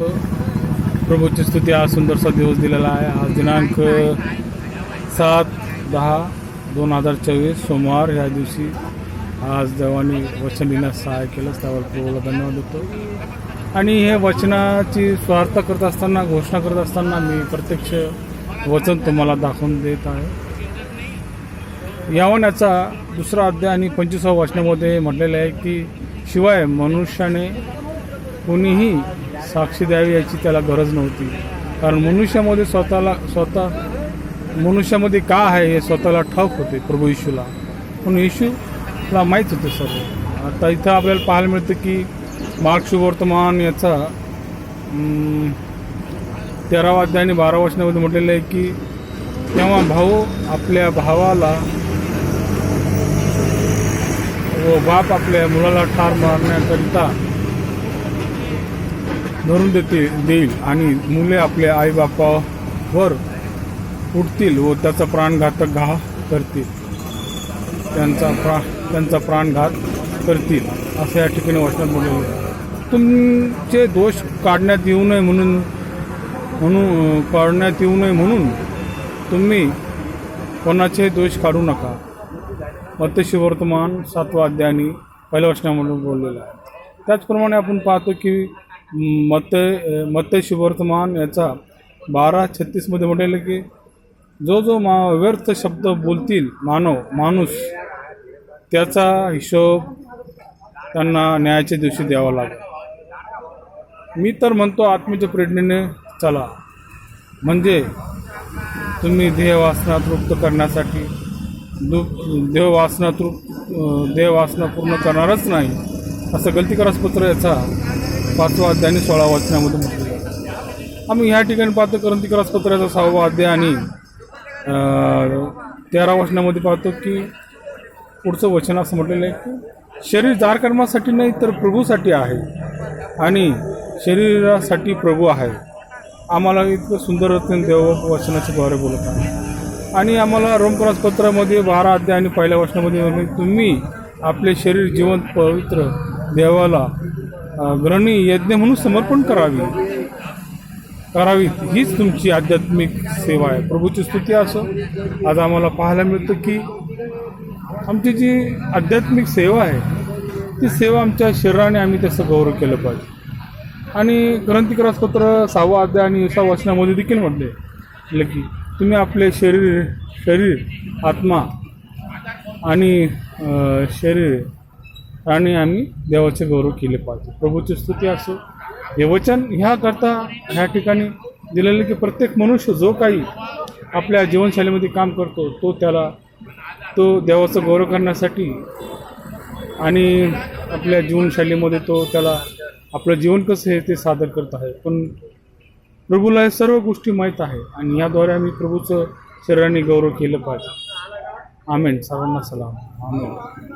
प्रभूची स्तुती. आज सुंदरसा दिवस दिलेला आहे. आज दिनांक 7/10/2024 सोमवार या दिवशी आज देवाने वचन लिहिण्यास सहाय्य केलं, त्यावर प्रभूला धन्यवाद देतो. आणि हे वचनाची स्वार्थ करत असताना, घोषणा करत असताना मी प्रत्यक्ष वचन तुम्हाला दाखवून देत आहे. यावनाचा 2 अध्याय आणि 25व्या वचनामध्ये म्हटलेलं आहे की शिवाय मनुष्याने कोणीही साक्षी द्यावी याची त्याला गरज नव्हती, कारण मनुष्यामध्ये का आहे हे स्वतःला ठाऊक होते प्रभू येशूला. म्हणून येशूला माहीत होते सर्व. आता इथं आपल्याला पाहायला मिळतं की मार्क शुभवर्तमान याचा 13वा अध्याय आणि 12व्या वचनामध्ये म्हटलेलं आहे की तेव्हा भाऊ आपल्या भावाला व बाप आपल्या मुलाला ठार मारण्याकरिता धरून देईल आणि मुले आपल्या आईबापावर उठतील व त्याचा प्राणघातक घाव करतील, त्यांचा प्राणघात करतील, असं या ठिकाणी वचनात म्हटलेलं आहे. तुमचे दोष काढण्यात येऊ नये म्हणून तुम्ही कोणाचे दोष काढू नका. मत्ती सुवर्तमान 7वा अध्याय आणि 1ल्या वचनामधून बोललेलं आहे. त्याचप्रमाणे आपण पाहतो की मत्ती सुवर्तमान याचा 12:36 म्हटलेलं की जो व्यर्थ शब्द बोलतील माणूस त्याचा हिशोब त्यांना न्यायाच्या दिवशी द्यावा लागेल. मी तर म्हणतो आत्म्याच्या प्रेरणेने चला, म्हणजे तुम्ही देहवासना तृप्त करण्यासाठी देहवासना पूर्ण करणारच नाही, असं गलतीकारास पत्र याचा 5वा अध्याय आणि 16व्या वचनामध्ये म्हटलेलं आहे. आम्ही ह्या ठिकाणी पाहतो गलतीकारास पत्राचा 6वा अध्याय आणि 13व्या वचनामध्ये पाहतो की पुढचं वचन असं म्हटलेलं आहे की शरीर जार कर्मासाठी नाही तर प्रभूसाठी आहे आणि शरीरासाठी प्रभू आहे. आम्हाला इतकं सुंदर देव वचनाच्या द्वारे बोलत आहे. आणि आम्हाला रोमकरास पत्रामध्ये 12 अध्याय आणि 1ल्या वचनामध्ये तुम्ही आपले शरीर जिवंत पवित्र देवाला ग्रहणी यज्ञ म्हणून समर्पण करावी, हीच तुमची आध्यात्मिक सेवा आहे. प्रभूची स्तुती असो. आज आम्हाला पाहायला मिळतं की आमची जी आध्यात्मिक सेवा आहे ती सेवा आमच्या शरीराने आम्ही त्याचं गौरव केलं पाहिजे. आणि ग्रंथिकारास पत्र 6वा अध्याय आणि 20व्या वचनामध्ये देखील म्हटले की तुम्ही आपले शरीर आत्मा आणि आणि आम्ही देवाचे गौरव केले पाहिजे. प्रभूची स्तुती असो. हे वचन ह्या ठिकाणी दिलेलं की प्रत्येक मनुष्य जो काही आपल्या जीवनशैलीमध्ये काम करतो तो देवाचं गौरव करण्यासाठी आणि आपल्या जीवनशैलीमध्ये त्याला आपलं जीवन कसं आहे ते सादर करत आहे. पण प्रभूला हे सर्व गोष्टी माहीत आहे आणि याद्वारे आम्ही प्रभूचं शरीराने गौरव केलं पाहिजे. आमेन. सर्वांना सलाम. आमेन.